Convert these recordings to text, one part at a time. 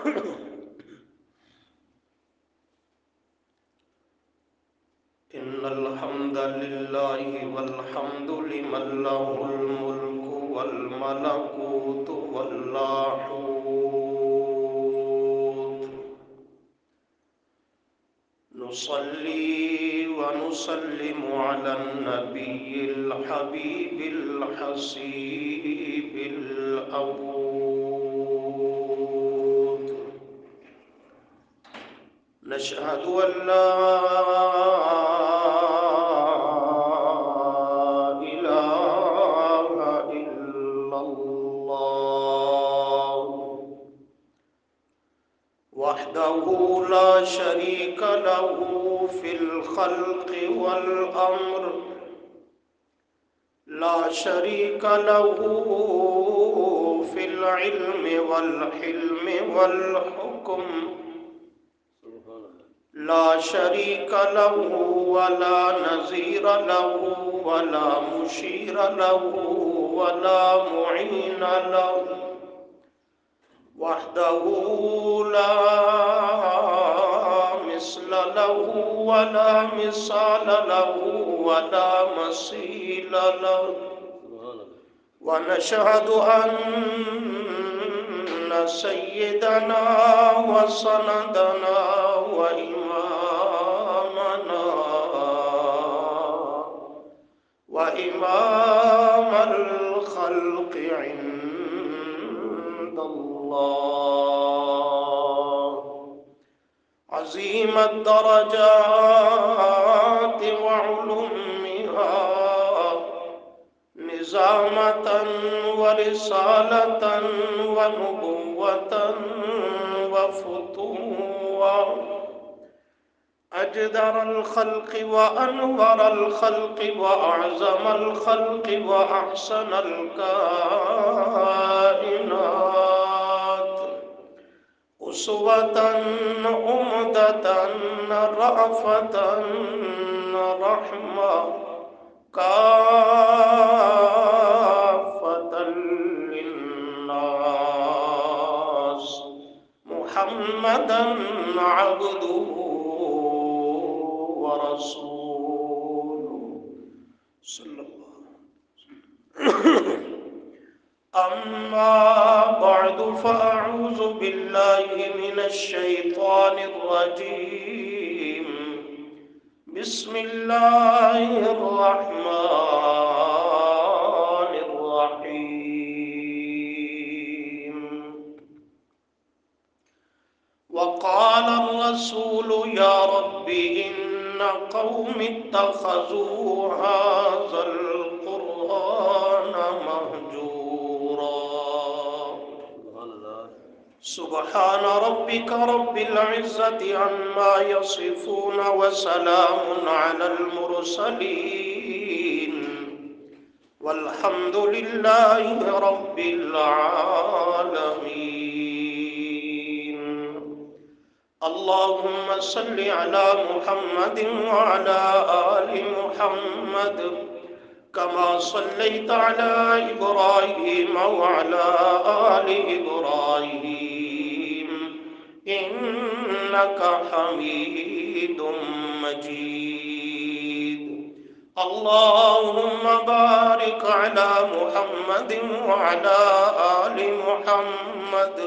إن الحمد لله والحمد لمن له الملك والملكوت واللاحوت نصلي ونسلم على النبي الحبيب الحسيب الأبود نشهد أن لا إله إلا الله وحده لا شريك له في الخلق والأمر لا شريك له في العلم والحلم والحكم لا شريك له ولا نظير له ولا مشير له ولا معين له وحده لا مثل له ولا مثال له ولا مثيل له ونشهد أن سيدنا وسندنا وإمام الخلق عند الله عظيم الدرجات وعلومها نظامة ورسالة ونبوة وفتوة أجدر الخلق وأنور الخلق وأعظم الخلق وأحسن الكائنات أسوة أمدة رأفة رحمة كافة للناس محمدا عبده ورسوله صلى الله عليه وسلم أما بعد فأعوذ بالله من الشيطان الرجيم بسم الله الرحمن الرحيم وقال الرسول يا رب إن قوم اتخذوا هذا القرآن مهجورا سبحان ربك رب العزة عما يصفون وسلام على المرسلين والحمد لله رب العالمين اللهم صل على محمد وعلى آل محمد كما صليت على إبراهيم وعلى آل إبراهيم إنك حميد مجيد اللهم بارك على محمد وعلى آل محمد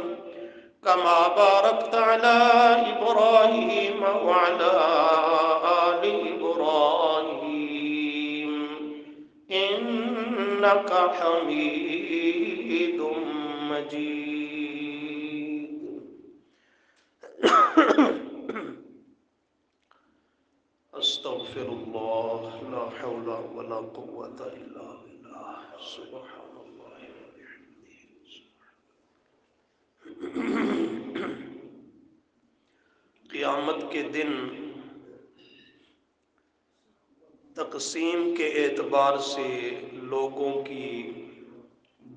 كما باركت على إبراهيم وعلى آل إبراهيم إنك حميد مجيد أستغفر الله لا حول ولا قوة إلا بالله سبحان الله وبحمده قیامت کے دن تقسیم کے اعتبار سے لوگوں کی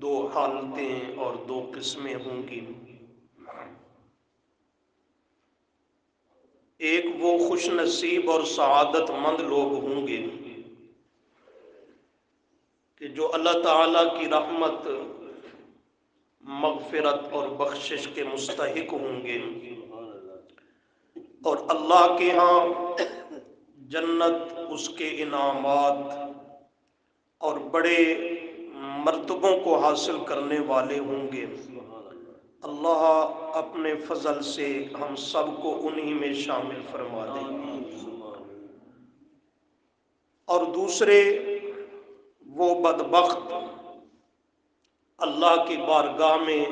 دو حالتیں اور دو قسمیں ہوں گی. ایک وہ خوش نصیب اور سعادت مند لوگ ہوں گے کہ جو اللہ تعالیٰ کی رحمت مغفرت اور بخشش کے مستحق ہوں گے، اور اللہ کے ہاں جنت، اس کے انعامات اور بڑے مرتبوں کو حاصل کرنے والے ہوں گے۔ اللہ اپنے فضل سے ہم سب کو انہی میں شامل فرما دے۔ اور دوسرے وہ بدبخت اللہ کی بارگاہ میں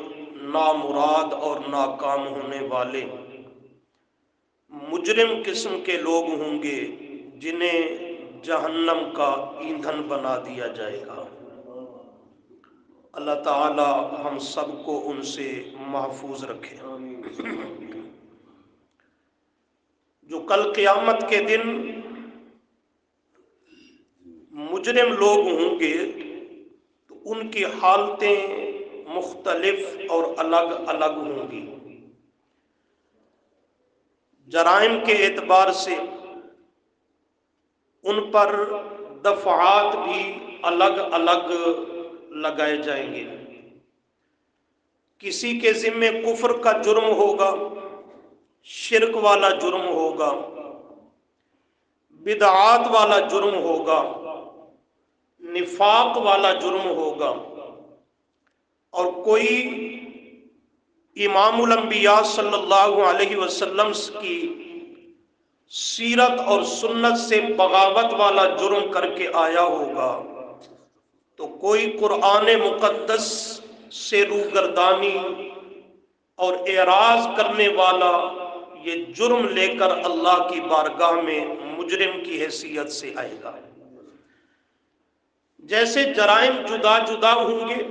نامراد اور ناکام ہونے والے مجرم قسم کے لوگ ہوں گے، جنہیں جہنم کا ایندھن بنا دیا جائے گا۔ اللہ تعالی ہم سب کو ان سے محفوظ رکھے۔ جو کل قیامت کے دن مجرم لوگ ہوں گے تو ان کی حالتیں مختلف اور الگ الگ ہوں گی۔ جرائم کے اعتبار سے ان پر دفعات بھی الگ الگ لگائے جائیں گے۔ کسی کے ذمے کفر کا جرم ہوگا، شرک والا جرم ہوگا، بدعات والا جرم ہوگا، نفاق والا جرم ہوگا، اور کوئی امام الانبیاء صلی اللہ علیہ وسلم کی سیرت اور سنت سے بغاوت والا جرم کر کے آیا ہوگا، تو کوئی قرآن مقدس سے روگردانی اور اعراض کرنے والا یہ جرم لے کر اللہ کی بارگاہ میں مجرم کی حیثیت سے آئے گا۔ جیسے جرائم جدا جدا ہوں گے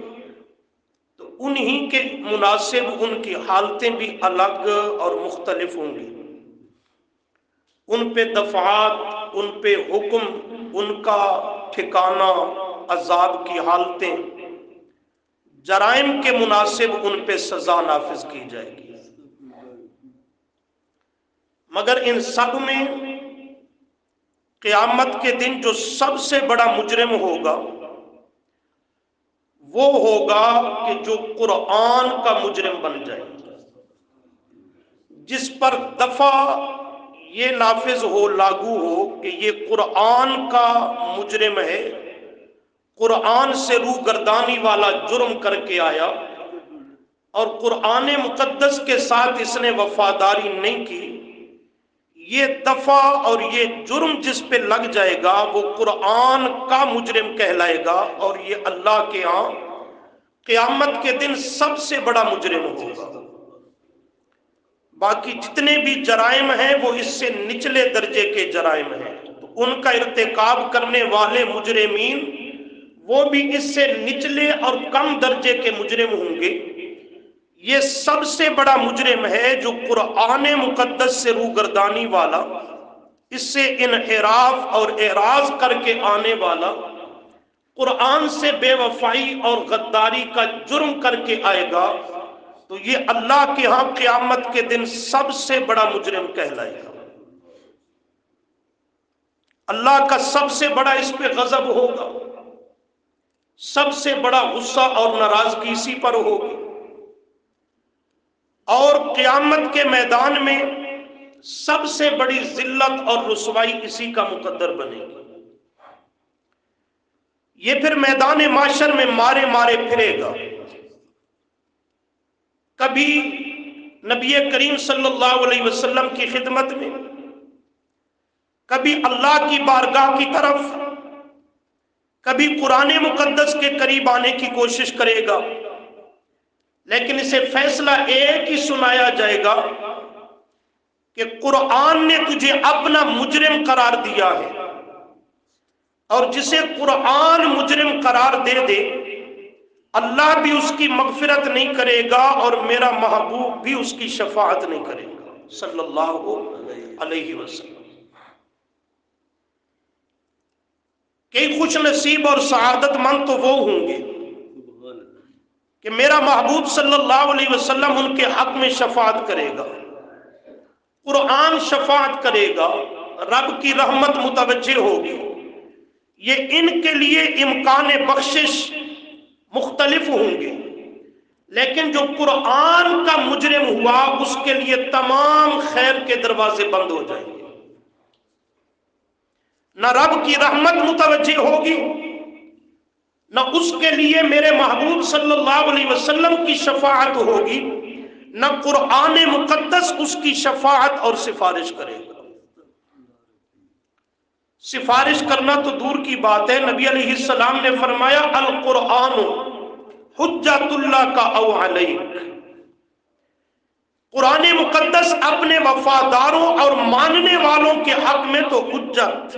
تو انہی کے مناسب ان کی حالتیں بھی الگ اور مختلف ہوں گی۔ ان پہ دفعات، ان پہ حکم، ان کا ٹھکانہ، عذاب کی حالتیں، جرائم کے مناسب ان پہ سزا نافذ کی جائے گی۔ مگر ان سب میں قیامت کے دن جو سب سے بڑا مجرم ہوگا وہ ہوگا کہ جو قرآن کا مجرم بن جائے، جس پر دفع یہ نافذ ہو، لاگو ہو کہ یہ قرآن کا مجرم ہے، قرآن سے روگردانی والا جرم کر کے آیا اور قرآن مقدس کے ساتھ اس نے وفاداری نہیں کی، یہ دفع اور یہ جرم جس پہ لگ جائے گا وہ قرآن کا مجرم کہلائے گا، اور یہ اللہ کے ہاں قیامت کے دن سب سے بڑا مجرم ہوگا۔ باقی جتنے بھی جرائم ہیں وہ اس سے نچلے درجے کے جرائم ہیں، تو ان کا ارتکاب کرنے والے مجرمین وہ بھی اس سے نچلے اور کم درجے کے مجرم ہوں گے۔ یہ سب سے بڑا مجرم ہے جو قرآن مقدس سے روگردانی والا، اس سے انحراف اور اعراض کر کے آنے والا، قرآن سے بے وفائی اور غداری کا جرم کر کے آئے گا، تو یہ اللہ کے ہاں قیامت کے دن سب سے بڑا مجرم کہلائے گا۔ اللہ کا سب سے بڑا اس پہ غضب ہوگا، سب سے بڑا غصہ اور ناراضگی اسی پر ہوگی، اور قیامت کے میدان میں سب سے بڑی ذلت اور رسوائی اسی کا مقدر بنے گی۔ یہ پھر میدان معاشر میں مارے مارے پھرے گا، کبھی نبی کریم صلی اللہ علیہ وسلم کی خدمت میں، کبھی اللہ کی بارگاہ کی طرف، کبھی قرآن مقدس کے قریب آنے کی کوشش کرے گا، لیکن اسے فیصلہ ایک ہی سنایا جائے گا کہ قرآن نے تجھے اپنا مجرم قرار دیا ہے، اور جسے قرآن مجرم قرار دے دے اللہ بھی اس کی مغفرت نہیں کرے گا اور میرا محبوب بھی اس کی شفاعت نہیں کرے گا صلی اللہ علیہ وسلم۔ کئی خوش نصیب اور سعادت مند تو وہ ہوں گے کہ میرا محبوب صلی اللہ علیہ وسلم ان کے حق میں شفاعت کرے گا، قرآن شفاعت کرے گا، رب کی رحمت متوجہ ہوگی۔ یہ ان کے لیے امکان بخشش مختلف ہوں گے، لیکن جو قرآن کا مجرم ہوا اس کے لیے تمام خیر کے دروازے بند ہو جائیں گے، نہ رب کی رحمت متوجہ ہوگی، نہ اس کے لیے میرے محبوب صلی اللہ علیہ وسلم کی شفاعت ہوگی، نہ قرآن مقدس اس کی شفاعت اور سفارش کرے گا۔ سفارش کرنا تو دور کی بات ہے، نبی علیہ السلام نے فرمایا القرآن حجت اللہ کا او علیک، قرآن مقدس اپنے وفاداروں اور ماننے والوں کے حق میں تو حجت،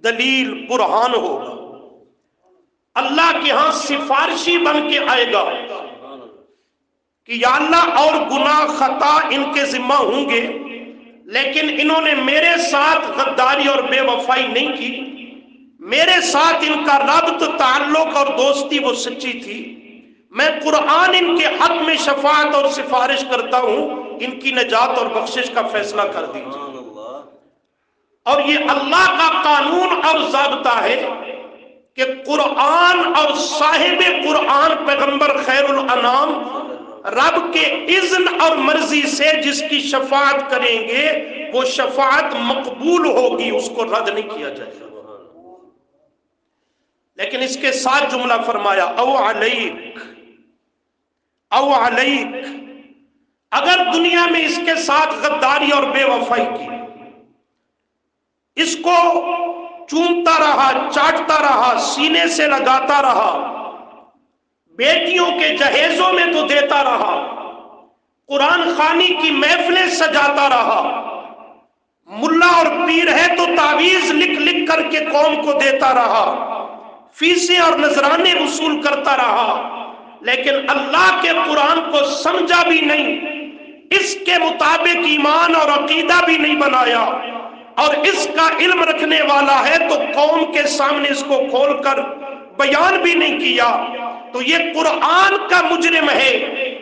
دلیل، برہان ہوگا، اللہ کے ہاں سفارشی بن کے آئے گا کہ یا اللہ اور گناہ خطا ان کے ذمہ ہوں گے، لیکن انہوں نے میرے ساتھ غداری اور بے وفائی نہیں کی، میرے ساتھ ان کا ربط، تعلق اور دوستی وہ سچی تھی، میں قرآن ان کے حق میں شفاعت اور سفارش کرتا ہوں، ان کی نجات اور بخشش کا فیصلہ کر دیجیے۔ اور یہ اللہ کا قانون اور ضابطہ ہے کہ قرآن اور صاحب قرآن پیغمبر خیر الانام رب کے اذن اور مرضی سے جس کی شفاعت کریں گے وہ شفاعت مقبول ہوگی، اس کو رد نہیں کیا جائے گا۔ لیکن اس کے ساتھ جملہ فرمایا او علیک، او علیک، اگر دنیا میں اس کے ساتھ غداری اور بے وفائی کی، اس کو چومتا رہا، چاٹتا رہا، سینے سے لگاتا رہا، بیٹیوں کے جہیزوں میں تو دیتا رہا، قرآن خوانی کی محفلیں سجاتا رہا، ملا اور پیر ہے تو تعویذ لکھ لکھ کر کے قوم کو دیتا رہا، فیسیں اور نذرانے وصول کرتا رہا، لیکن اللہ کے قرآن کو سمجھا بھی نہیں، اس کے مطابق ایمان اور عقیدہ بھی نہیں بنایا، اور اس کا علم رکھنے والا ہے تو قوم کے سامنے اس کو کھول کر بیان بھی نہیں کیا، تو یہ قرآن کا مجرم ہے۔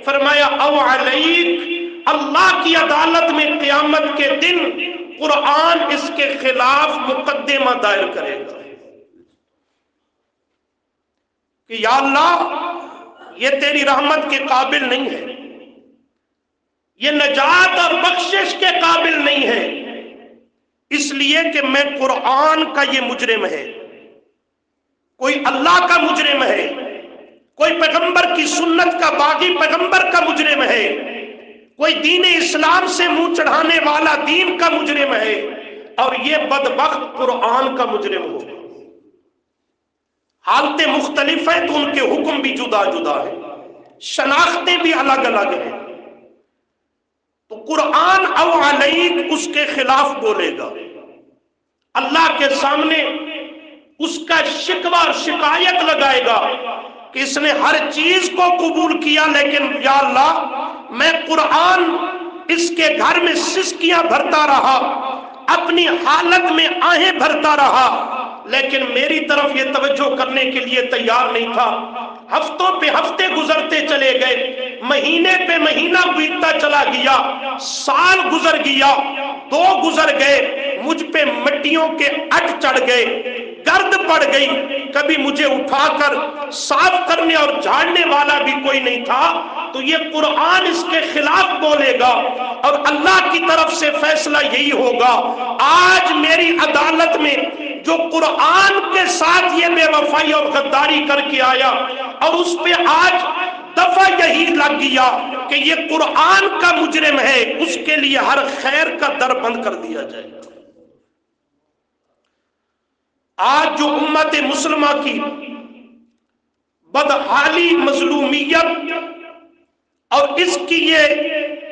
فرمایا او علیک، اللہ کی عدالت میں قیامت کے دن قرآن اس کے خلاف مقدمہ دائر کرے گا کہ یا اللہ یہ تیری رحمت کے قابل نہیں ہے، یہ نجات اور بخشش کے قابل نہیں ہے، اس لیے کہ میں قرآن کا یہ مجرم ہے، کوئی اللہ کا مجرم ہے، کوئی پیغمبر کی سنت کا باغی پیغمبر کا مجرم ہے، کوئی دین اسلام سے منہ چڑھانے والا دین کا مجرم ہے، اور یہ بدبخت قرآن کا مجرم ہو۔ حالتیں مختلف ہیں تو ان کے حکم بھی جدا جدا ہیں، شناختیں بھی الگ الگ ہیں، تو قرآن او علیک اس کے خلاف بولے گا، اللہ کے سامنے اس کا شکوہ اور شکایت لگائے گا کہ اس نے ہر چیز کو قبول کیا، لیکن یا اللہ میں قرآن اس کے گھر میں سسکیاں بھرتا رہا، اپنی حالت میں آہیں بھرتا رہا، لیکن میری طرف یہ توجہ کرنے کے لیے تیار نہیں تھا۔ ہفتوں پہ ہفتے گزرتے چلے گئے، مہینے پہ مہینہ بیتتا چلا گیا، سال گزر گیا، 2 گزر گئے، مجھ پہ مٹیوں کے اٹ چڑھ گئے، گرد پڑ گئی، کبھی مجھے اٹھا کر صاف کرنے اور جھاڑنے والا بھی کوئی نہیں تھا، تو یہ قرآن اس کے خلاف بولے گا، اور اللہ کی طرف سے فیصلہ یہی ہوگا۔ آج میری عدالت میں جو قرآن کے ساتھ یہ بے وفائی اور غداری کر کے آیا، اور اس پہ آج دفعہ یہی لگ گیا کہ یہ قرآن کا مجرم ہے، اس کے لیے ہر خیر کا در بند کر دیا جائے گا۔ آج جو امت مسلمہ کی بدحالی، مظلومیت اور اس کی یہ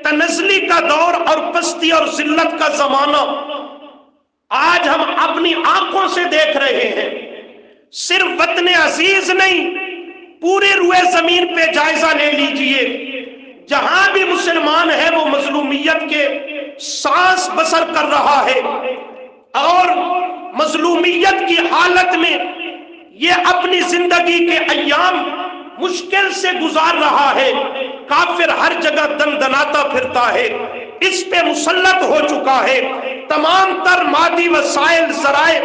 تنزلی کا دور اور پستی اور ذلت کا زمانہ آج ہم اپنی آنکھوں سے دیکھ رہے ہیں، صرف وطن عزیز نہیں، پورے روئے زمین پہ جائزہ لے لیجئے، جہاں بھی مسلمان ہے وہ مظلومیت کے سانس بسر کر رہا ہے، اور مظلومیت کی حالت میں یہ اپنی زندگی کے ایام مشکل سے گزار رہا ہے۔ کافر ہر جگہ دندناتا پھرتا ہے، اس پہ مسلط ہو چکا ہے، تمام تر مادی وسائل ذرائع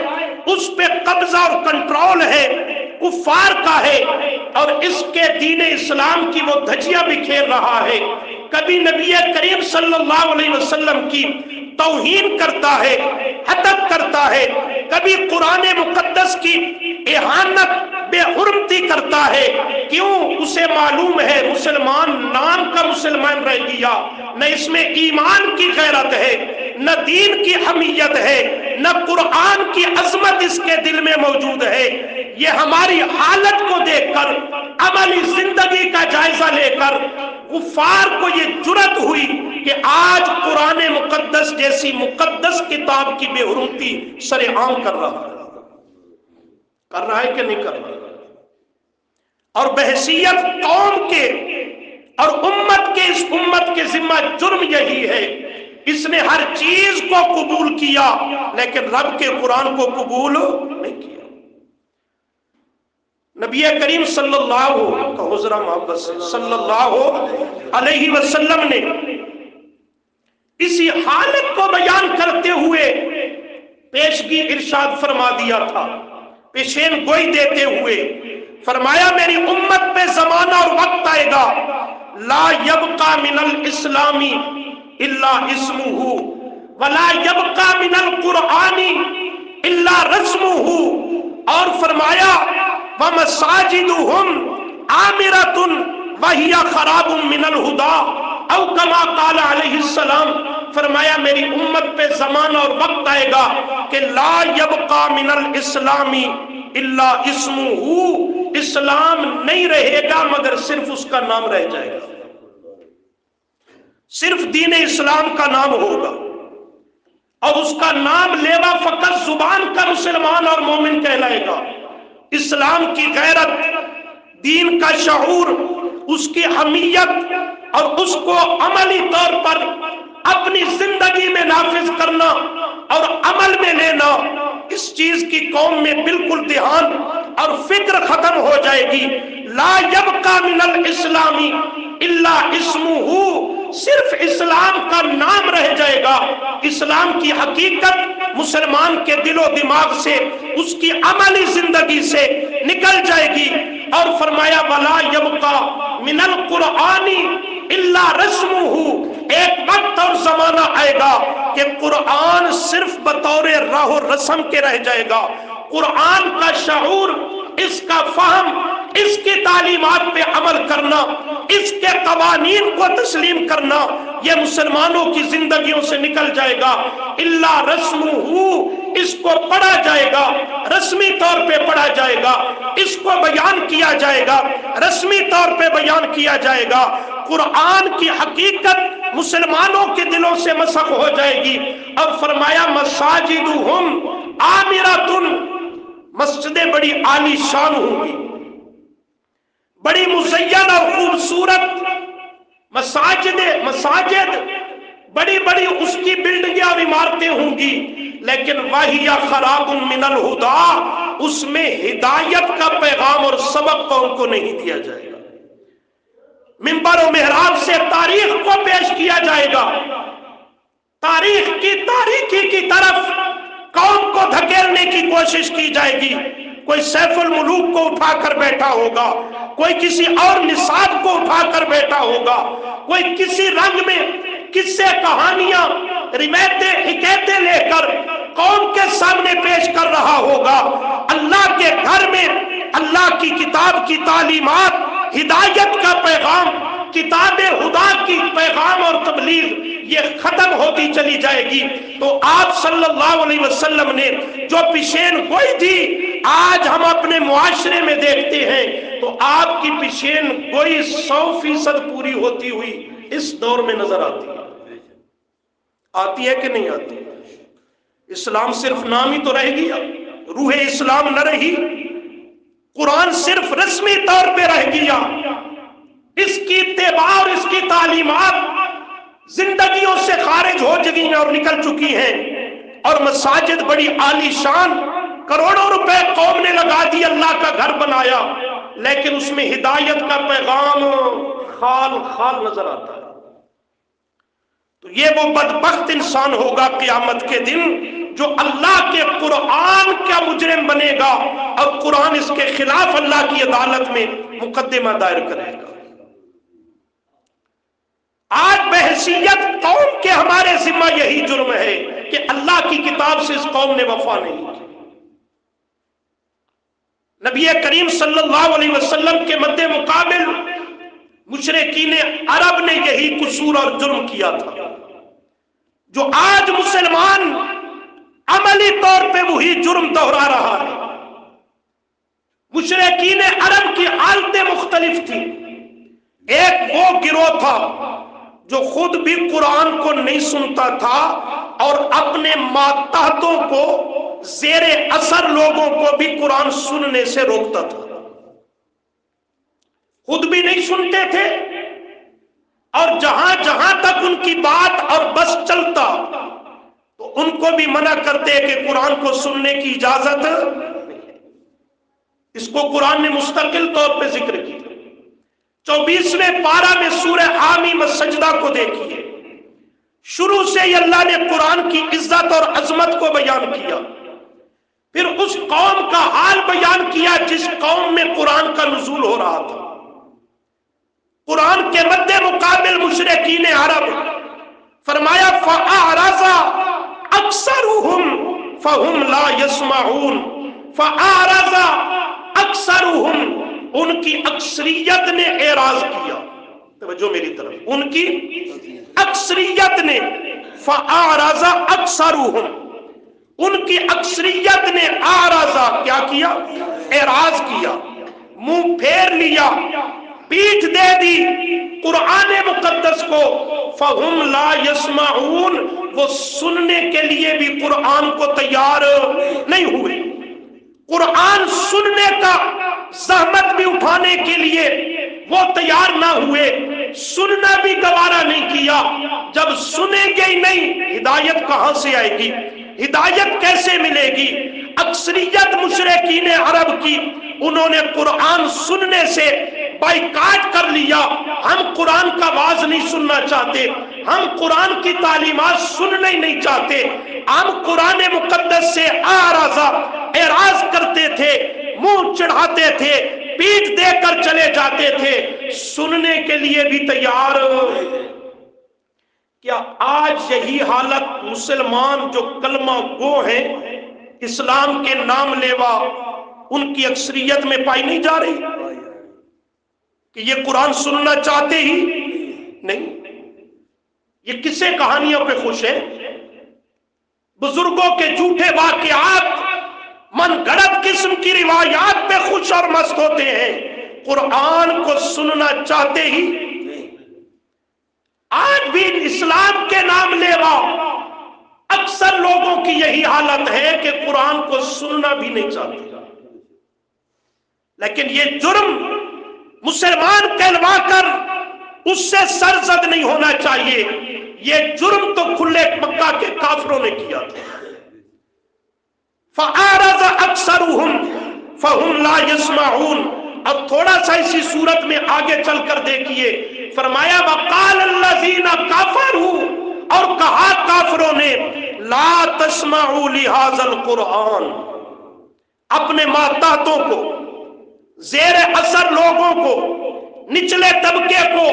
اس پہ قبضہ اور کنٹرول ہے، کفار کا ہے، اور اس کے دین اسلام کی وہ دھجیاں بکھیر رہا ہے، کبھی نبی کریم صلی اللہ علیہ وسلم کی توہین کرتا ہے، حدت کرتا ہے، کبھی قرآن مقدس کی اہانت بے حرمتی کرتا ہے۔ کیوں؟ اسے معلوم ہے مسلمان نام کا مسلمان رہ گیا، نہ اس میں ایمان کی غیرت ہے، نہ دین کی حمیت ہے، نہ قرآن کی عظمت اس کے دل میں موجود ہے۔ یہ ہماری حالت کو دیکھ کر، عملی زندگی کا جائزہ لے کر کفار کو یہ جرأت ہوئی کہ آج قرآن مقدس جیسی مقدس کتاب کی بے حرمتی سر عام کر رہا ہے کہ نہیں کر رہا؟ اور بحیثیت قوم کے اور امت کے، اس امت کے ذمہ جرم یہی ہے، اس نے ہر چیز کو قبول کیا لیکن رب کے قرآن کو قبول نہیں کیا۔ نبی کریم صلی اللہ علیہ وسلم نے اسی حالت کو بیان کرتے ہوئے پیشگی ارشاد فرما دیا تھا، پیشین گوئی دیتے ہوئے فرمایا میری امت پہ زمانہ اور وقت آئے گا، لا یبقى من الاسلام الا اسمہ ولا یبقى من القرآن الا رسمہ، اور فرمایا وَمَسَاجِدُهُمْ عَامِرَةٌ وَهِيَ خَرَابٌ مِّنَ الْهُدَىٰ او کما قال علیہ السلام، فرمایا میری امت پہ زمانہ اور وقت آئے گا کہ لا یبقى من الاسلام الا اسمہ، اسلام نہیں رہے گا مگر صرف اس کا نام رہ جائے گا، صرف دین اسلام کا نام ہوگا، اور اس کا نام لیوا فقط زبان کا مسلمان اور مومن کہلائے گا۔ اسلام کی غیرت، دین کا شعور، اس کی حمیت اور اس کو عملی طور پر اپنی زندگی میں نافذ کرنا اور عمل میں لینا، اس چیز کی قوم میں بالکل دھیان اور فکر ختم ہو جائے گی۔ لا یبقى من الاسلام الا اسمہ، صرف اسلام کا نام رہ جائے گا، اسلام کی حقیقت مسلمان کے دل و دماغ سے، اس کی عملی زندگی سے نکل جائے گی۔ اور فرمایا ولا یبقى من القرآن الا رسمہ، ایک وقت اور زمانہ آئے گا کہ قرآن صرف بطور راہ و رسم کے رہ جائے گا، قرآن کا شعور، اس کا فہم، اس کی تعلیمات پہ عمل کرنا، اس کے قوانین کو تسلیم کرنا، یہ مسلمانوں کی زندگیوں سے نکل جائے گا۔ الا رسمہ، اس کو پڑھا جائے گا، رسمی طور پہ پڑھا جائے گا، اس کو بیان کیا جائے گا، رسمی طور پہ بیان کیا جائے گا، قرآن کی حقیقت مسلمانوں کے دلوں سے مسخ ہو جائے گی۔ اور فرمایا مساجدہم عامرۃ، مسجدیں بڑی عالی شان ہوں گی، بڑی مزینہ اور خوبصورت مساجد بڑی بڑی اس کی بلڈنگیں اور عمارتیں ہوں گی، لیکن وَهِيَ خَرَابٌ مِّنَ الْهُدَىٰ، اس میں ہدایت کا پیغام اور سبق قوم کو نہیں دیا جائے گا۔ منبر و محراب سے تاریخ کو پیش کیا جائے گا، تاریخ کی تاریکی کی طرف قوم کو دھکیلنے کی کوشش کی جائے گی۔ کوئی سیف الملوک کو اٹھا کر بیٹھا ہوگا، کوئی کسی اور نصاب کو اٹھا کر بیٹھا ہوگا، کوئی کسی رنگ میں قصے، کہانیاں، روایتیں، حکایتیں لے کر قوم کے سامنے پیش کر رہا ہوگا۔ اللہ کے گھر میں اللہ کی کتاب کی تعلیمات، ہدایت کا پیغام، کتاب خدا کی پیغام اور تبلیغ یہ ختم ہوتی چلی جائے گی۔ تو آپ صلی اللہ علیہ وسلم نے جو پیشین گوئی تھی، آج ہم اپنے معاشرے میں دیکھتے ہیں تو آپ کی پیشین گوئی 100% پوری ہوتی ہوئی اس دور میں نظر آتی ہے کہ نہیں آتی؟ اسلام صرف نام ہی تو رہ گیا، روح اسلام نہ رہی، قرآن صرف رسمی طور پہ رہ گیا، اس کی اتباع اور اس کی تعلیمات زندگیوں سے خارج ہو چکی ہیں اور نکل چکی ہیں۔ اور مساجد بڑی عالی شان، کروڑوں روپے قوم نے لگا دی، اللہ کا گھر بنایا، لیکن اس میں ہدایت کا پیغام خال خال نظر آتا ہے۔ تو یہ وہ بدبخت انسان ہوگا قیامت کے دن جو اللہ کے قرآن کا مجرم بنے گا اور قرآن اس کے خلاف اللہ کی عدالت میں مقدمہ دائر کرے گا۔ آج بحیثیت قوم کے ہمارے ذمہ یہی جرم ہے کہ اللہ کی کتاب سے اس قوم نے وفا نہیں کی۔ نبی کریم صلی اللہ علیہ وسلم کے مد مقابل مشرکین عرب نے یہی قصور اور جرم کیا تھا، جو آج مسلمان عملی طور پہ وہی جرم دہرا رہا ہے۔ مشرکین عرب کی حالتیں مختلف تھیں۔ ایک وہ گروہ تھا جو خود بھی قرآن کو نہیں سنتا تھا اور اپنے ماتحتوں کو زیر اثر لوگوں کو بھی قرآن سننے سے روکتا تھا۔ خود بھی نہیں سنتے تھے اور جہاں جہاں تک ان کی بات اور بس چلتا تو ان کو بھی منع کرتے کہ قرآن کو سننے کی اجازت۔ اس کو قرآن نے مستقل طور پہ ذکر کیا۔ 24ویں پارہ میں سورہ حامیم السجدہ کو دیکھیے، شروع سے ہی اللہ نے قرآن کی عزت اور عظمت کو بیان کیا، پھر اس قوم کا حال بیان کیا جس قوم میں قرآن کا نزول ہو رہا تھا۔ قرآن کے مد مقابل مشرکین عرب، فرمایا فَأَعْرَضَ أَكْثَرُهُمْ فَهُمْ لَا يَسْمَعُونَ۔ فَأَعْرَضَ أَكْثَرُهُمْ، ان کی اکثریت نے اعراض کیا۔ توجہ میری طرف، ان کی اکثریت نے، فَأَعْرَضَ أَكْثَرُهُمْ، ان کی اکثریت نے اعراض کیا کیا؟ اعراض کیا، منہ پھیر لیا، پیٹھ دے دی قرآن مقدس کو۔ فَهُمْ لَا يَسْمَعُونَ، وہ سننے کے لیے بھی قرآن کو تیار نہیں ہوئے۔ قرآن سننے کا زحمت بھی اٹھانے کے لیے وہ تیار نہ ہوئے، سننا بھی گوارا نہیں کیا۔ جب سنیں گے ہی نہیں، ہدایت کہاں سے آئے گی؟ ہدایت کیسے ملے گی؟ اکثریت مشرکین عرب کی، انہوں نے قرآن سننے سے بائیکاٹ کر لیا۔ ہم قرآن کا واز نہیں سننا چاہتے، ہم قرآن کی تعلیمات سننا ہی نہیں چاہتے، ہم قرآن مقدس سے اعراض کرتے تھے، منہ چڑھاتے تھے، پیٹھ دے کر چلے جاتے تھے، سننے کے لیے بھی تیار۔ کیا آج یہی حالت مسلمان جو کلمہ گو ہیں، اسلام کے نام لیوا، ان کی اکثریت میں پائی نہیں جا رہی کہ یہ قرآن سننا چاہتے ہی نہیں؟ یہ کسے کہانیوں پہ خوش ہیں؟ بزرگوں کے جھوٹے واقعات، من گھڑت قسم کی روایات پہ خوش اور مست ہوتے ہیں، قرآن کو سننا چاہتے ہی۔ آج بھی اسلام کے نام لیوا اکثر لوگوں کی یہی حالت ہے کہ قرآن کو سننا بھی نہیں چاہتے۔ لیکن یہ جرم مسلمان کہلوا کر اس سے سرزد نہیں ہونا چاہیے۔ یہ جرم تو کھلے مکہ کے کافروں نے کیا تھا۔ فَأَعْرَضَ أَكْثَرُهُمْ فَهُمْ لَا يَسْمَعُونَ۔ اب تھوڑا سا اسی صورت میں آگے چل کر دیکھیے، فرمایا وَقَالَ الَّذِينَ كَفَرُوا، اور کہا کافروں نے، لَا تَسْمَعُوا لِهَذَا الْقُرْآنِ، اپنے ماتحتوں کو، زیر اثر لوگوں کو، نچلے طبقے کو،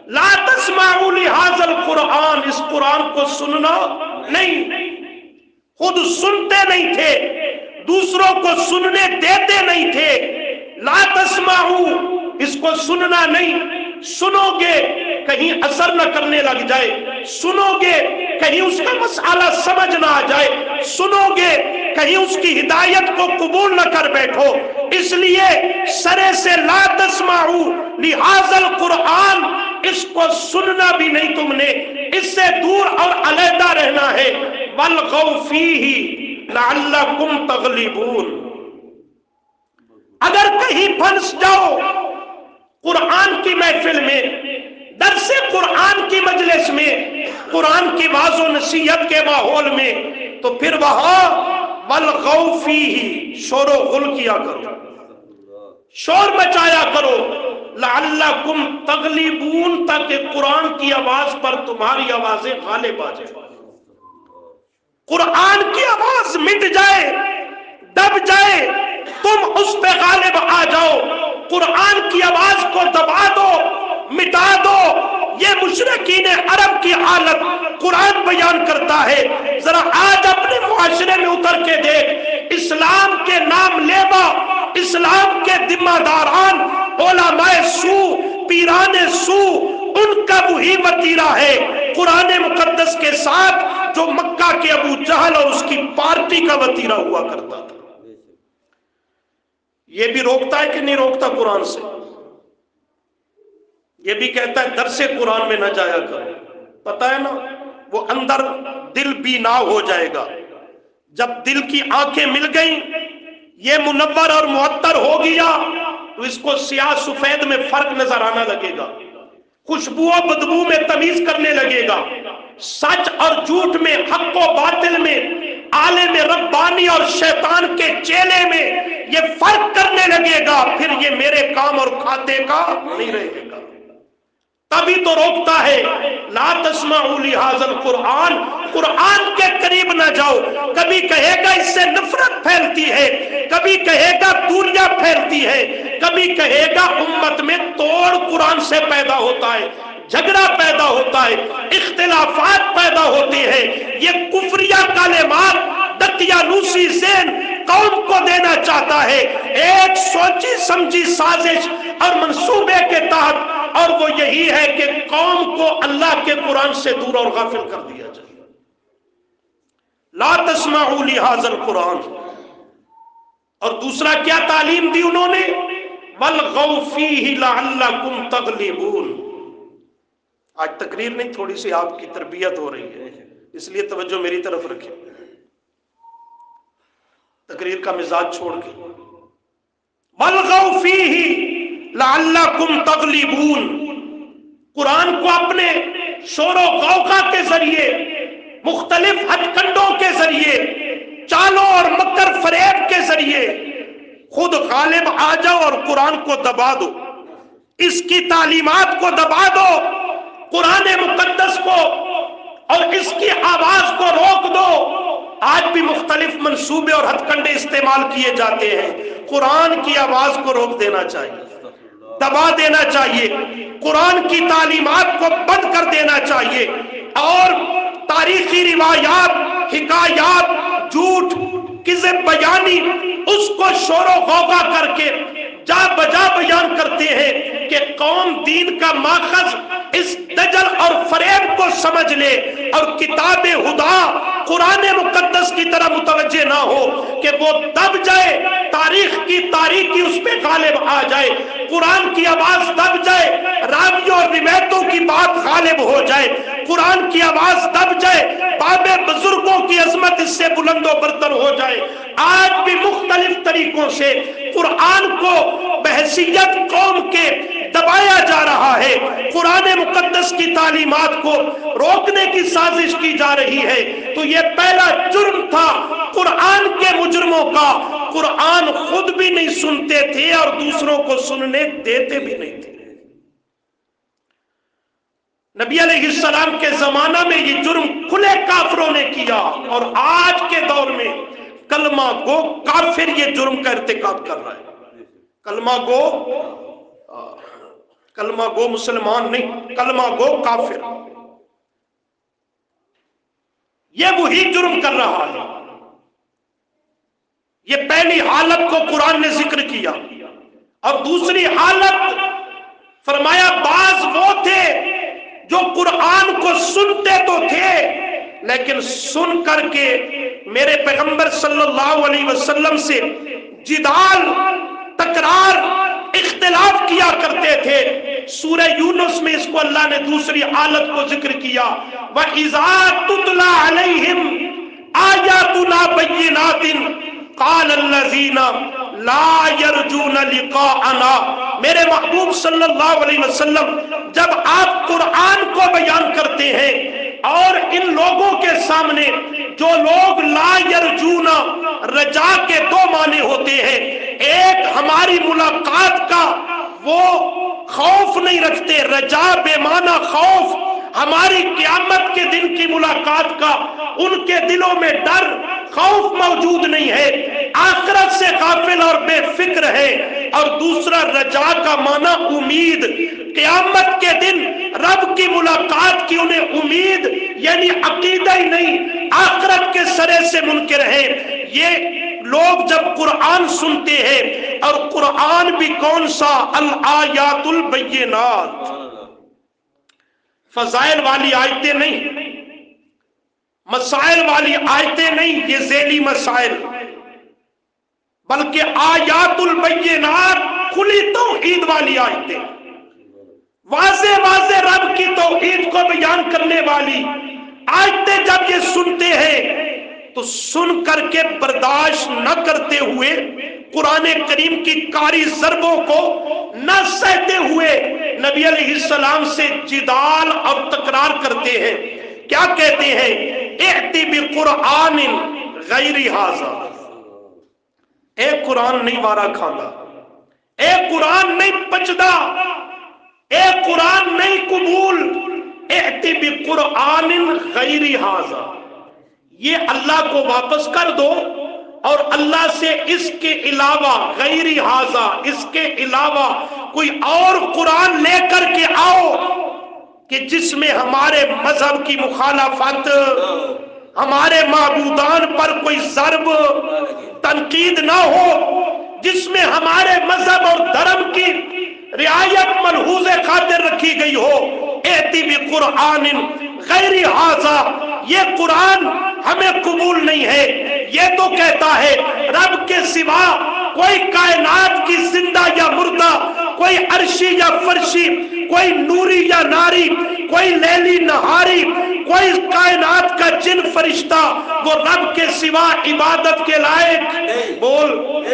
لا تسمعوا لهذا القرآن، اس قرآن کو سننا نہیں۔ خود سنتے نہیں تھے، دوسروں کو سننے دیتے نہیں تھے۔ لا تسمعوا، اس کو سننا نہیں۔ سنو گے کہیں اثر نہ کرنے لگ جائے، سنو گے کہیں اس کا مسئلہ سمجھ نہ آ جائے، سنو گے کہیں اس کی ہدایت کو قبول نہ کر بیٹھو، اس لیے سرے سے لا تسمعوا لہذا القرآن، اس کو سننا بھی نہیں تم نے، اس سے دور اور علیحدہ رہنا ہے۔ وَالْغَوْ فِيهِ لَعَلَّكُمْ تَغْلِبُونَ، اگر کہیں پھنس جاؤ قرآن کی محفل میں، درس قرآن کی مجلس میں، قرآن کی واعظ و نصیحت کے ماحول میں، تو پھر وہاں وَالْغَوْ فِيهِ، شور و غل کیا کرو، شور مچایا کرو، لَعَلَّكُمْ تَغْلِبُونَ، تاکہ قرآن کی آواز پر تمہاری آوازیں غالب آ جائیں۔ قرآن کی آواز مٹ جائے، دب جائے، تم اس پہ غالب آ جاؤ، قرآن کی آواز کو دبا دو، مٹا دو۔ یہ مشرکین عرب کی حالت قرآن بیان کرتا ہے۔ ذرا آج اپنے معاشرے میں اتر کے دیکھ، اسلام کے نام لیوا، اسلام کے ذمہ داران، علماء سو، پیران سو، ان کا وہی وتیرہ ہے قرآن مقدس کے ساتھ جو مکہ کے ابو جہل اور اس کی پارٹی کا وتیرہ ہوا کرتا تھا۔ یہ بھی روکتا ہے کہ نہیں روکتا قرآن سے؟ یہ بھی کہتا ہے درس قرآن میں نہ جایا کرو۔ پتہ ہے نا وہ اندر دل بینا ہو جائے گا۔ جب دل کی آنکھیں مل گئیں، یہ منور اور معطر ہو گیا تو اس کو سیاہ سفید میں فرق نظر آنا لگے گا، خوشبو و بدبو میں تمیز کرنے لگے گا، سچ اور جھوٹ میں، حق و باطل میں، عالم ربانی اور شیطان کے چیلے میں یہ فرق کرنے لگے گا۔ پھر یہ میرے کام اور کھاتے کا نہیں رہے گا۔ تبھی تو روکتا ہے لا تسمعوا لهذا القرآن، قرآن کے قریب نہ جاؤ۔ کبھی کہے گا اس سے نفرت پھیلتی ہے، کبھی کہے گا دوریاں پھیلتی ہے، کبھی کہے گا امت میں توڑ قرآن سے پیدا ہوتا ہے، جھگڑا پیدا ہوتا ہے، اختلافات پیدا ہوتے ہیں۔ یہ کفریہ کلمات دقیانوسی ذہن قوم کو دینا چاہتا ہے ایک سوچی سمجھی سازش اور منصوبے کے تحت، اور وہ یہی ہے کہ قوم کو اللہ کے قرآن سے دور اور غافل کر دیا جائے۔ لا تسمعوا لهذا القرآن۔ اور دوسرا کیا تعلیم دی انہوں نے؟ وَالْغَوْا فِيهِ لَعَلَّكُمْ تَغْلِبُونَ۔ آج تقریر نہیں، تھوڑی سی آپ کی تربیت ہو رہی ہے، اس لیے توجہ میری طرف رکھیں، تقریر کا مزاج چھوڑ کے۔ وَالْغَوْا فِيهِ لَعَلَّكُمْ تَغْلِبُونَ۔ قرآن کو اپنے شور و غوغا کے ذریعے، مختلف ہتھ کنڈوں کے ذریعے، چالوں اور مکر فریب کے ذریعے خود غالب آ جاؤ اور قرآن کو دبا دو، اس کی تعلیمات کو دبا دو، قرآن مقدس کو اور اس کی آواز کو روک دو۔ آج بھی مختلف منصوبے اور ہتھ کنڈے استعمال کیے جاتے ہیں، قرآن کی آواز کو روک دینا چاہیے، دبا دینا چاہیے، قرآن کی تعلیمات کو بند کر دینا چاہیے، اور تاریخی روایات، حکایات، جھوٹ، کذب بیانی، اس کو شور و غوغا کر کے جا بجا بیان کرتے ہیں کہ قوم دین کا ماخذ اس دجل اور فریب کو سمجھ لے اور کتاب خدا قرآن مقدس کی طرح متوجہ نہ ہو کہ وہ دب جائے، تاریخ کی تاریکی اس پہ غالب آ جائے، قرآن کی آواز دب جائے، راویوں اور روایتوں کی بات غالب ہو جائے، قرآن کی آواز دب جائے، باب بزرگوں کی عظمت اس سے بلند و برتر ہو جائے۔ آج بھی مختلف طریقوں سے قرآن کو بحیثیت قوم کے دبایا جا رہا ہے، قرآن مقدس کی تعلیمات کو روکنے کی سازش کی جا رہی ہے۔ تو یہ پہلا جرم تھا قرآن کے مجرموں کا، قرآن خود بھی نہیں سنتے تھے اور دوسروں کو سننے دیتے بھی نہیں تھے۔ نبی علیہ السلام کے زمانہ میں یہ جرم کھلے کافروں نے کیا، اور آج کے دور میں کلمہ گو کافر یہ جرم کا ارتکاب کر رہا ہے۔ کلمہ گو مسلمان نہیں، کلمہ گو کافر، یہ وہی جرم کر رہا ہے۔ یہ پہلی حالت کو قرآن نے ذکر کیا، اور دوسری حالت فرمایا بعض وہ تھے جو قرآن کو سنتے تو تھے لیکن سن کر کے میرے پیغمبر صلی اللہ علیہ وسلم سے جدال، تکرار، اختلاف کیا کرتے تھے۔ سورہ یونس میں اس کو اللہ نے دوسری حالت کو ذکر کیا، وَإِذَا تُتْلَى عَلَيْهِمْ آيَاتُنَا بَيِّنَاتٍ قال الذین لا یرجون لقاءنا۔ میرے محبوب صلی اللہ علیہ وسلم جب آپ قرآن کو بیان کرتے ہیں اور ان لوگوں کے سامنے جو لوگ لا یرجون، رجا کے دو معنی ہوتے ہیں، ایک ہماری ملاقات کا وہ خوف نہیں رکھتے، رجا بے معنی خوف، ہماری قیامت کے دن کی ملاقات کا ان کے دلوں میں ڈر، خوف موجود نہیں ہے، آخرت سے غافل اور بے فکر ہے، اور دوسرا رجا کا معنی امید، قیامت کے دن رب کی ملاقات کی انہیں امید، یعنی عقیدہ ہی نہیں، آخرت کے سرے سے منکر ہیں۔ یہ لوگ جب قرآن سنتے ہیں، اور قرآن بھی کون سا، الآیات البینات، فضائل والی آیتیں نہیں، مسائل والی آیتیں نہیں، یہ ذیلی مسائل، بلکہ آیات البینات، کھلی توحید والی آیتیں، واضح واضح رب کی توحید کو بیان کرنے والی آیتیں جب یہ سنتے ہیں تو سن کر کے برداشت نہ کرتے ہوئے، قرآن کریم کی کاری ضربوں کو نہ سہتے ہوئے، نبی علیہ السلام سے جدال اور تکرار کرتے ہیں۔ کیا کہتے ہیں؟ اِأْتِ بِقُرْآنٍ غَيْرِ هَذَا، اے قرآن نہیں وارا کھاندا، اے قرآن نہیں پچدا، اے قرآن نہیں قبول، اِأْتِ بِقُرْآنٍ غَيْرِ هَذَا، یہ اللہ کو واپس کر دو اور اللہ سے اس کے علاوہ، غیر ھذا، اس کے علاوہ کوئی اور قرآن لے کر کے آؤ کہ جس میں ہمارے مذہب کی مخالفت، ہمارے معبودان پر کوئی ضرب تنقید نہ ہو، جس میں ہمارے مذہب اور دھرم کی رعایت ملحوظ خاطر رکھی گئی ہو۔ اِأْتِ بِقُرْآنٍ غَيْرِ ھذا، یہ قرآن ہمیں قبول نہیں ہے۔ یہ تو کہتا ہے رب کے سوا کوئی کائنات کی زندہ یا مردہ، کوئی عرشی یا فرشی، کوئی نوری یا ناری، کوئی لیلی نہاری، کوئی کائنات کا جن فرشتہ، وہ رب کے سوا عبادت کے لائق، بول،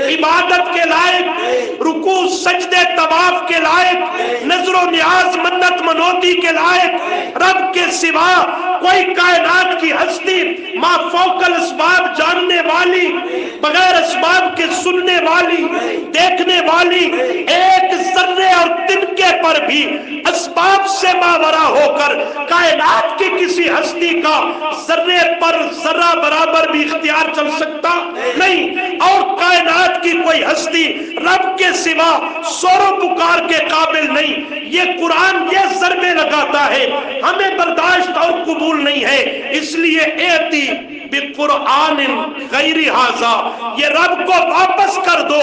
عبادت کے لائق، رکوع سجدے طواف کے لائق، نظر و نیاز منت منوتی کے لائق، رب کے سوا کوئی کائنات کی ہستی، ما فوق الاسباب جاننے والی، بغیر اسباب کے سننے والی، دیکھنے والی، ایک ذرے اور تنکے پر بھی اسباب سے ماورا ہو کر کائنات کی کسی ہستی کا ذرے پر ذرہ برابر بھی اختیار چل سکتا نہیں، اور کائنات کی کوئی ہستی رب کے سوا سور و پکار کے قابل نہیں۔ یہ قرآن یہ ضربے لگاتا ہے، ہمیں برداشت اور قبول نہیں ہے، اس لیے اِأْتِ بِقُرْآنٍ غَيْرِ ھذا، یہ رب کو واپس کر دو،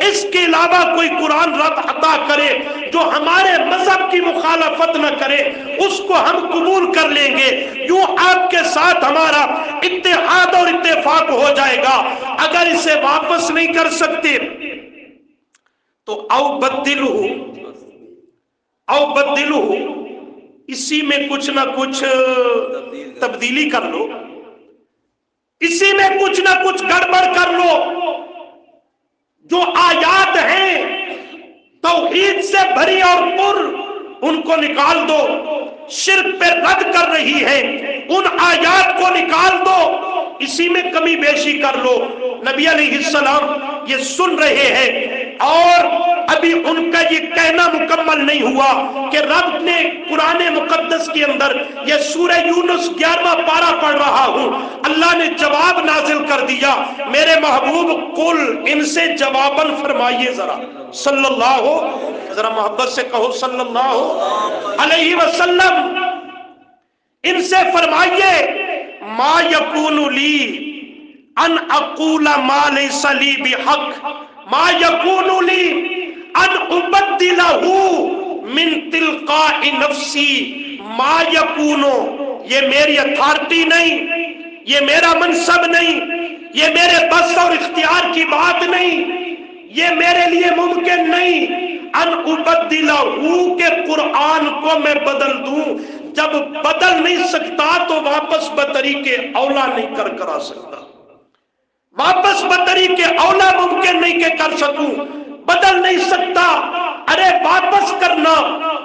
اس کے علاوہ کوئی قرآن رب عطا کرے جو ہمارے مذہب کی مخالفت نہ کرے، اس کو ہم قبول کر لیں گے، یوں آپ کے ساتھ ہمارا اتحاد اور اتفاق ہو جائے گا۔ اگر اسے واپس نہیں کر سکتے تو او بدلو، اسی میں کچھ نہ کچھ تبدیلی کر لو، اسی میں کچھ نہ کچھ گڑبڑ کر لو، جو آیات ہیں توحید سے بھری اور پر، ان کو نکال دو، شرک پہ رد کر رہی ہے ان آیات کو نکال دو، اسی میں کمی بیشی کر لو۔ نبی علیہ السلام یہ سن رہے ہیں اور ابھی ان کا یہ کہنا مکمل نہیں ہوا کہ رب نے قرآن مقدس کے اندر یہ سورہ یونس 11واں پارہ پڑھ رہا ہوں، اللہ نے جواب نازل کر دیا، میرے محبوب قل، ان سے جواباً فرمائیے ذرا، صلی اللہ، ذرا محبت سے کہو صلی اللہ علیہ وسلم، ان سے فرمائیے ما یکون لی ان اقول ما لیس لی بحق، ما یکون لی ان ابدلہ من تلقاء نفسی، ما یکونو، یہ میری اتھارٹی نہیں، یہ میرا منصب نہیں، یہ میرے بس اور اختیار کی بات نہیں، یہ میرے لیے ممکن نہیں، ان ابدلہ کہ قرآن کو میں بدل دوں، جب بدل نہیں سکتا تو واپس بطریق اولا نہیں کر سکتا، واپس بطریق اولا ممکن نہیں کہ کر سکوں، بدل نہیں سکتا، ارے واپس کرنا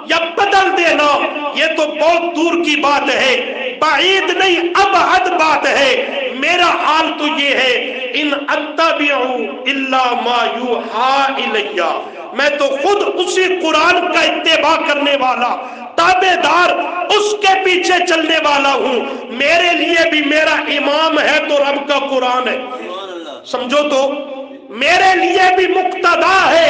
یا بدل دینا یہ تو بہت دور کی بات ہے، بعید نہیں ابعد بات ہے، میرا حال تو یہ ہے ان اتبع الا ما یوحى الیہ، میں تو خود اسی قرآن کا اتباع کرنے والا، تابع دار، اس کے پیچھے چلنے والا ہوں، میرے لیے بھی میرا امام ہے تو رب کا قرآن ہے، سمجھو تو میرے لیے بھی مقتدا ہے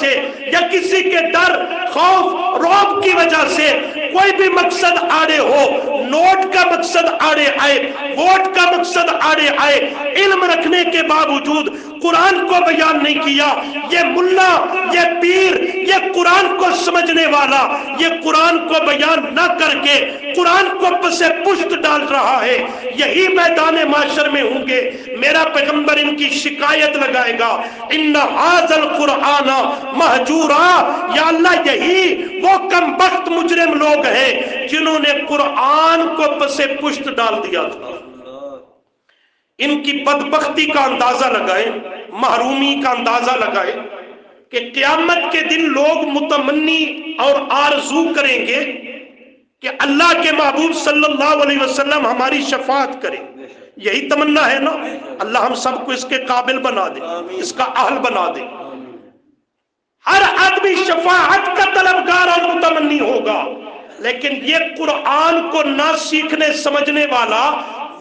سے یا کسی کے ڈر خوف رعب کی وجہ سے کوئی بھی مقصد آڑے ہو، نوٹ کا مقصد آڑے آئے، ووٹ کا مقصد آڑے آئے، علم رکھنے کے باوجود قرآن کو بیان نہیں کیا، یہ ملا، یہ پیر، یہ قرآن کو سمجھنے والا یہ قرآن کو بیان نہ کر کے قرآن کو پس پشت ڈال رہا ہے، یہی میدان معاشر میں ہوں گے۔ میرا پیغمبر ان کی شکایت لگائے گا، ان ھذا القرآن مہجورا، یا اللہ یہی وہ کم بخت مجرم لوگ ہیں جنہوں نے قرآن کو پس پشت ڈال دیا تھا۔ ان کی بدبختی کا اندازہ لگائیں، محرومی کا اندازہ لگائیں کہ قیامت کے دن لوگ متمنی اور آرزو کریں گے کہ اللہ کے محبوب صلی اللہ علیہ وسلم ہماری شفاعت کریں۔ یہی تمنا ہے نا؟ اللہ ہم سب کو اس کے قابل بنا دے، اس کا اہل بنا دے۔ ہر آدمی شفاعت کا طلبگار اور متمنی ہوگا، لیکن یہ قرآن کو نہ سیکھنے سمجھنے والا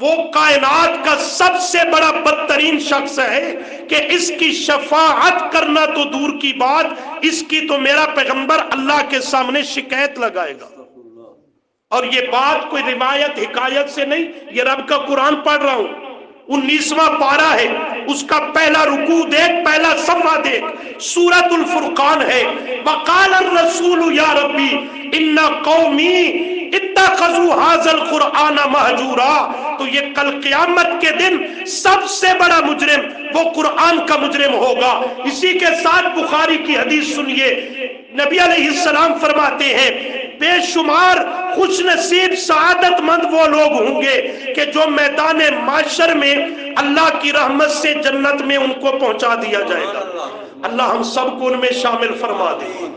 وہ کائنات کا سب سے بڑا بدترین شخص ہے کہ اس کی شفاعت کرنا تو دور کی بات، اس کی تو میرا پیغمبر اللہ کے سامنے شکایت لگائے گا۔ اور یہ بات کوئی روایت حکایت سے نہیں، یہ رب کا قرآن پڑھ رہا ہوں، 19واں پارہ ہے، اس کا پہلا رکوع دیکھ، پہلا صفحہ دیکھ، سورۃ الفرقان ہے۔ وقال الرسول یا ربی ان قومی اتخذوا ھذا القرآن مہجورا، تو یہ کل قیامت کے دن سب سے بڑا مجرم وہ قرآن کا مجرم ہوگا۔ اسی کے ساتھ بخاری کی حدیث سنیے، نبی علیہ السلام فرماتے ہیں بے شمار خوش نصیب سعادت مند وہ لوگ ہوں گے کہ جو میدان معاشر میں اللہ کی رحمت سے جنت میں ان کو پہنچا دیا جائے گا۔ اللہ ہم سب کو ان میں شامل فرما دے۔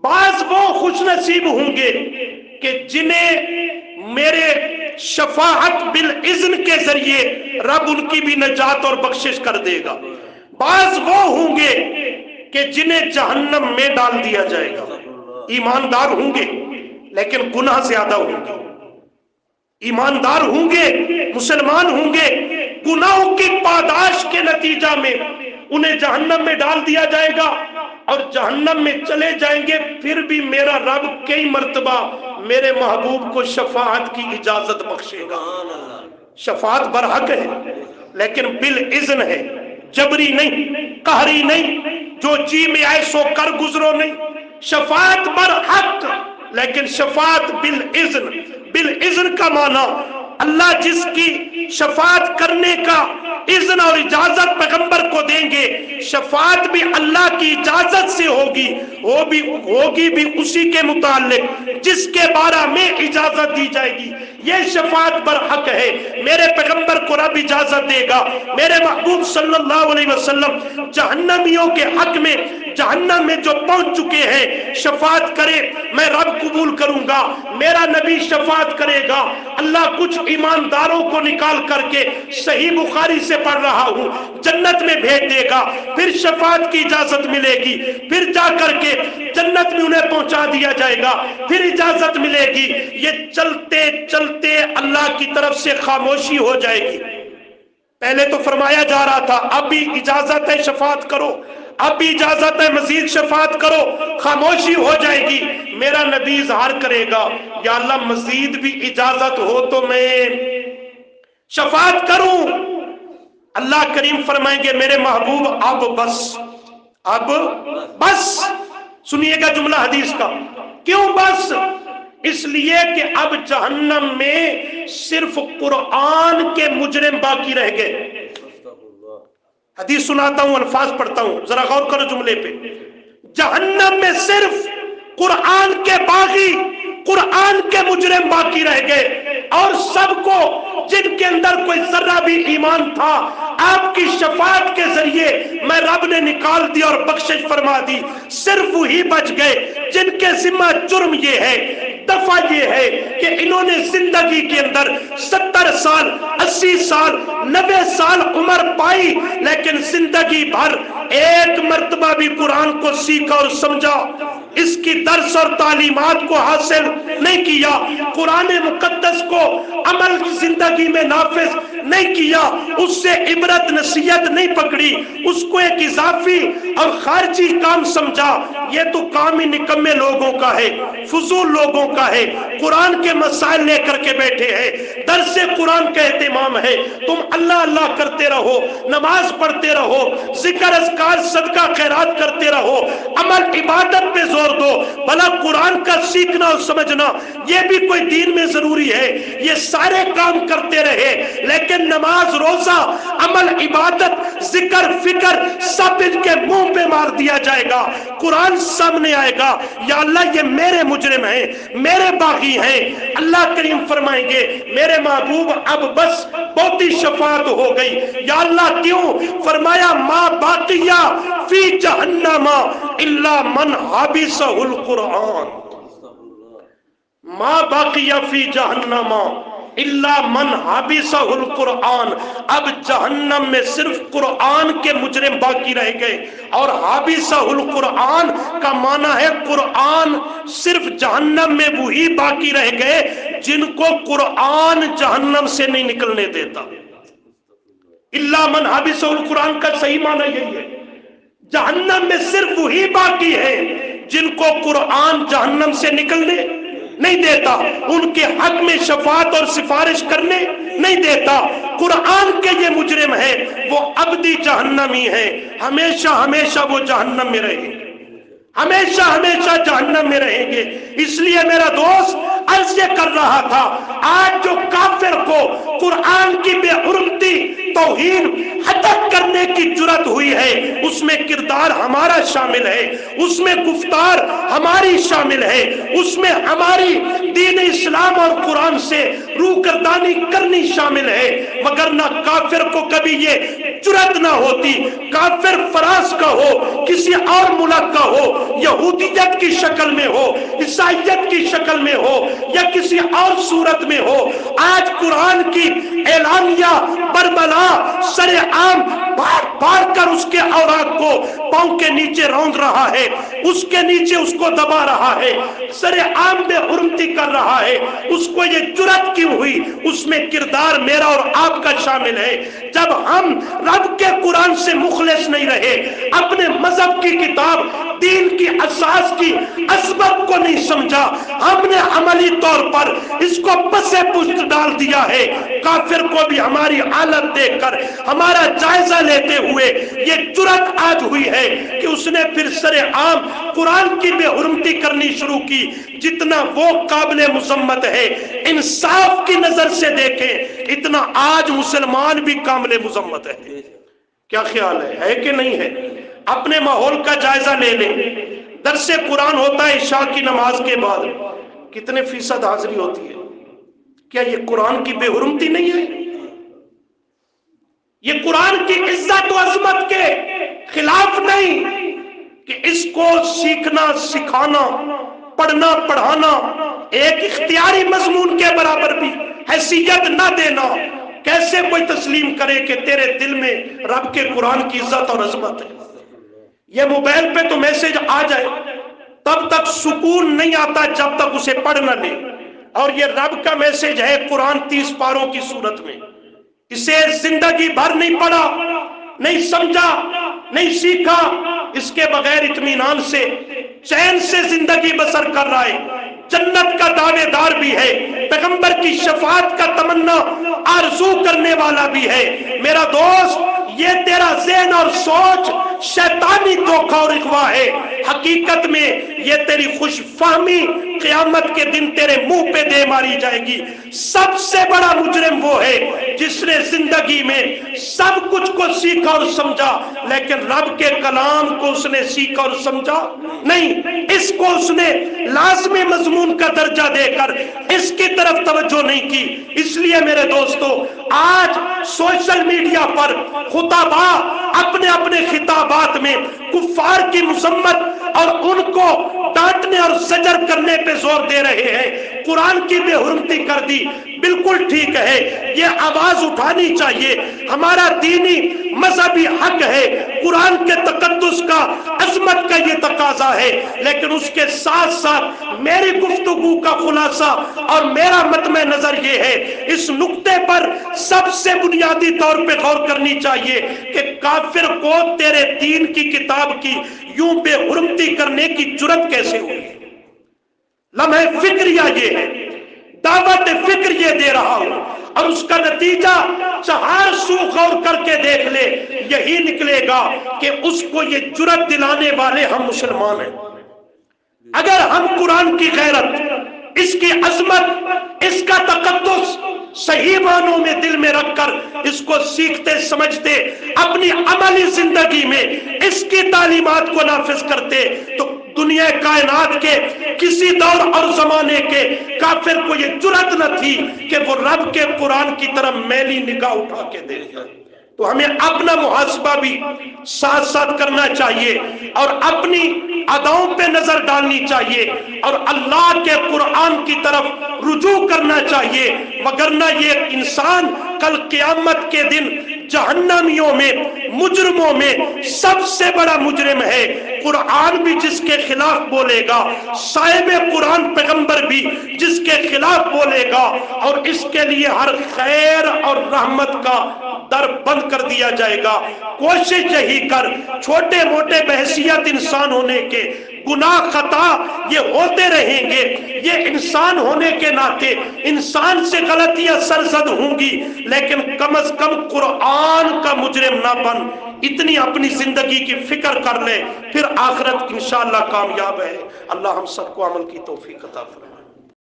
بعض وہ خوش نصیب ہوں گے کہ جنہیں میرے شفاعت بالاذن کے ذریعے رب ان کی بھی نجات اور بخشش کر دے گا۔ بعض وہ ہوں گے کہ جنہیں جہنم میں ڈال دیا جائے گا۔ ایماندار ہوں گے لیکن گناہ زیادہ ہوں گے، ایماندار ہوں گے، مسلمان ہوں گے، گناہوں کی پاداش کے نتیجہ میں انہیں جہنم میں ڈال دیا جائے گا اور جہنم میں چلے جائیں گے، پھر بھی میرا رب کئی مرتبہ میرے محبوب کو شفاعت کی اجازت بخشے گا۔ شفاعت برحق ہے لیکن بالاذن ہے، جبری نہیں، قہری نہیں، جو جی میں آئے سو کر گزرو نہیں۔ شفاعت برحق لیکن شفاعت بالاذن۔ بالاذن کا معنی اللہ جس کی شفاعت کرنے کا اذن اور اجازت پیغمبر کو دیں گے، شفاعت بھی اللہ کی اجازت سے ہوگی، ہوگی بھی اسی کے متعلق جس کے بارے میں اجازت دی جائے گی۔ یہ شفاعت برحق ہے، میرے پیغمبر کو رب اجازت دے گا، میرے محبوب صلی اللہ علیہ وسلم جہنمیوں کے حق میں جہنم میں جو پہنچ چکے ہیں شفاعت کرے، میں رب قبول کروں گا، میرا نبی شفاعت کرے گا۔ اللہ کچھ ایمانداروں کو نکال کر کے، صحیح بخاری سے پڑھ رہا ہوں، جنت میں بھیج دے گا، پھر شفاعت کی اجازت ملے گی، پھر جا کر کے جنت میں انہیں پہنچا دیا جائے گا، پھر اجازت ملے گی۔ یہ چلتے چلتے اللہ کی طرف سے خاموشی ہو جائے گی۔ پہلے تو فرمایا جا رہا تھا اب بھی اجازت ہے شفاعت کرو، اب بھی اجازت ہے مزید شفاعت کرو، خاموشی ہو جائے گی۔ میرا نبی اظہار کرے گا یا اللہ مزید بھی اجازت ہو تو میں شفاعت کروں۔ اللہ کریم فرمائیں گے میرے محبوب اب بس، اب بس۔ سنیے گا جملہ حدیث کا، کیوں بس؟ اس لیے کہ اب جہنم میں صرف قرآن کے مجرم باقی رہ گئے۔ حدیث سناتا ہوں، الفاظ پڑھتا ہوں، ذرا غور کرو جملے پہ۔ جہنم میں صرف قرآن کے باغی، قرآن کے مجرم باقی رہ گئے، اور سب کو جن کے اندر کوئی ذرہ بھی ایمان تھا آپ کی شفاعت کے ذریعے میں رب نے نکال دی اور بخشش فرما دی۔ صرف وہی بچ گئے جن کے ذمہ جرم یہ ہے، دفعہ یہ ہے کہ انہوں نے زندگی کے اندر 70 سال 80 سال 90 سال عمر پائی، لیکن زندگی بھر ایک مرتبہ بھی قرآن کو سیکھا اور سمجھا، اس کی درس اور تعلیمات کو حاصل نہیں کیا، قرآن مقدس کو عمل زندگی میں نافذ نہیں کیا، اس سے عبرت نصیحت نہیں پکڑی، اس کو ایک اضافی اور خارجی کام سمجھا، یہ تو کام ہی نکمے لوگوں کا ہے، فضول لوگوں کا ہے، قرآن کے مسائل لے کر کے بیٹھے ہیں، درس قرآن کا اہتمام ہے، تم اللہ اللہ کرتے رہو، نماز پڑھتے رہو، ذکر اذکار صدقہ خیرات کرتے رہو، عمل عبادت پہ زور دو، بھلا قرآن کا سیکھنا اور سمجھنا یہ بھی کوئی دین میں ضروری ہے، یہ سارے کام کرتے رہے لیکن نماز روزہ عمل عبادت ذکر فکر سب ان کے منہ پہ مار دیا جائے گا، قرآن سامنے آئے گا، یا اللہ یہ میرے مجرم ہیں، میرے باغی ہیں، اللہ کریم فرمائیں گے میرے محبوب اب بس بہت ہی شفاعت ہو گئی، یا اللہ کیوں؟ فرمایا ما باقیہ فی جہنم الا من حبسہ القرآن، ما باقیہ فی جہنم الا من حبسہ القرآن، اب جہنم میں صرف قرآن کے مجرم باقی رہ گئے، اور حبسہ القرآن کا معنی ہے قرآن صرف جہنم میں وہی باقی رہ گئے جن کو قرآن جہنم سے نہیں نکلنے دیتا، الا من حبسہ القرآن کا صحیح معنی یہی ہے، جہنم میں صرف وہی باقی ہے جن کو قرآن جہنم سے نکلنے نہیں دیتا، ان کے حق میں شفاعت اور سفارش کرنے نہیں دیتا، قرآن کے یہ مجرم ہیں وہ ابدی جہنمی ہیں، ہمیشہ ہمیشہ وہ جہنم میں رہیں گے، ہمیشہ ہمیشہ جہنم میں رہیں گے۔ اس لیے میرا دوست عرض یہ کر رہا تھا، آج جو کافر کو قرآن کی بے حرمتی توہین حدت کرنے کی جرت ہوئی ہے، اس میں کردار ہمارا شامل ہے، اس میں گفتار ہماری شامل ہے، اس میں ہماری دین اسلام اور قرآن سے روگردانی کرنی شامل ہے، وگرنہ کافر کو کبھی یہ جرت نہ ہوتی، کافر فراز کا ہو، کسی اور ملک کا ہو، یہودیت کی شکل میں ہو، عیسائیت کی شکل میں ہو، یا کسی اور صورت میں ہو، آج قرآن کی اعلانیہ برملا سر عام بار کر اس کے اوراق کو پاؤں کے نیچے روند رہا ہے، اس کے نیچے اس کو دبا رہا ہے، سر عام میں حرمتی کر رہا ہے، اس کو یہ جرت کیوں ہوئی؟ اس میں کردار میرا اور آپ کا شامل ہے۔ جب ہم رب کے قرآن سے مخلص نہیں رہے، اپنے مذہب کی کتاب دین کی اساس کی عظمت کو نہیں سمجھا، ہم نے عملی طور پر اس کو پسے پشت ڈال دیا ہے، کافر کو بھی ہماری حالت دیکھ کر ہمارا جائزہ لیتے ہوئے یہ جرت آج ہوئی ہے کہ اس نے پھر سر عام قرآن کی بے حرمتی کرنی شروع کی، جتنا وہ قابل مذمت ہے انصاف کی نظر سے دیکھیں اتنا آج مسلمان بھی قابل مذمت ہے۔ کیا خیال ہے کہ نہیں ہے؟ اپنے ماحول کا جائزہ لے لیں، درس قرآن ہوتا ہے عشاء کی نماز کے بعد، کتنے فیصد حاضری ہوتی ہے؟ کیا یہ قرآن کی بے حرمتی نہیں ہے؟ یہ قرآن کی عزت و عظمت کے خلاف نہیں کہ اس کو سیکھنا سکھانا پڑھنا پڑھانا ایک اختیاری مضمون کے برابر بھی حیثیت نہ دینا؟ کیسے کوئی تسلیم کرے کہ تیرے دل میں رب کے قرآن کی عزت اور عظمت ہے؟ یہ موبائل پہ تو میسج آ جائے تب تک سکون نہیں آتا جب تک اسے پڑھ نہ لے، اور یہ رب کا میسج ہے قرآن 30 پاروں کی صورت میں، اسے زندگی بھر نہیں پڑھا، نہیں سمجھا، نہیں سیکھا، اس کے بغیر اطمینان سے چین سے زندگی بسر کر رہا ہے، جنت کا دعوے دار بھی ہے، پیغمبر کی شفاعت کا تمنا آرزو کرنے والا بھی ہے۔ میرا دوست یہ تیرا ذہن اور سوچ شیطانی دھوکہ اور اغوا ہے، حقیقت میں یہ تیری خوش فہمی قیامت کے دن تیرے منہ پہ دے ماری جائے گی۔ سب سے بڑا مجرم وہ ہے جس نے زندگی میں سب کچھ کو سیکھا اور سمجھا لیکن رب کے کلام کو اس نے سیکھا اور سمجھا نہیں، اس کو اس نے لازمی مضمون کا درجہ دے کر اس کی طرف توجہ نہیں کی۔ اس لیے میرے دوستو آج سوشل میڈیا پر خطباء اپنے اپنے خطابات میں کفار کی مذمت اور ان کو ڈانٹنے اور زجر کرنے پہ زور دے رہے ہیں، قرآن کی بے حرمتی کر دی، بالکل ٹھیک ہے، یہ آواز اٹھانی چاہیے، ہمارا دینی مذہبی حق ہے، قرآن کے تقدس کا عظمت کا یہ تقاضا تقاضا ہے، لیکن اس کے ساتھ ساتھ میری گفتگو کا خلاصہ اور میرا مطمع نظر یہ ہے، اس نقطے پر سب سے بنیادی طور پہ غور کرنی چاہیے کہ کافر کو تیرے دین کی کتاب کی یوں بے حرمتی کرنے کی جرت کیسے ہوئی؟ لمحہ فکریہ یہ ہے، دعوت فکر یہ دے رہا ہوں، اور اس کا نتیجہ چہار سو غور کر کے دیکھ لے، یہی نکلے گا کہ اس کو یہ جرت دلانے والے ہم مسلمان ہیں۔ اگر ہم قرآن کی غیرت، اس کی عظمت، اس کا تقدس صحیح معنوں میں دل میں رکھ کر اس کو سیکھتے سمجھتے، اپنی عملی زندگی میں اس کی تعلیمات کو نافذ کرتے، تو دنیا کائنات کے کسی دور اور زمانے کے کافر کو یہ جرت نہ تھی کہ وہ رب کے قرآن کی طرف میلی نگاہ اٹھا کے دیکھے۔ تو ہمیں اپنا محاسبہ بھی ساتھ ساتھ کرنا چاہیے اور اپنی اداؤں پہ نظر ڈالنی چاہیے اور اللہ کے قرآن کی طرف رجوع کرنا چاہیے، وگرنہ یہ انسان کل قیامت کے دن جہنمیوں میں، مجرموں میں سب سے بڑا مجرم ہے۔ قرآن بھی جس کے خلاف بولے گا، صاحب قرآن پیغمبر بھی جس کے خلاف بولے گا، اور اس کے لیے ہر خیر اور رحمت کا در بند کر دیا جائے گا۔ کوشش یہی کر، چھوٹے موٹے بحیثیت انسان ہونے کے گناہ خطا یہ ہوتے رہیں گے، یہ انسان ہونے کے ناطے انسان سے غلطیاں سرزد ہوں گی، لیکن کم از کم قرآن کا مجرم نہ بن۔ اتنی اپنی زندگی کی فکر کر لے، پھر آخرت انشاءاللہ کامیاب ہے۔ اللہ ہم سب کو عمل کی توفیق عطا فرمائے۔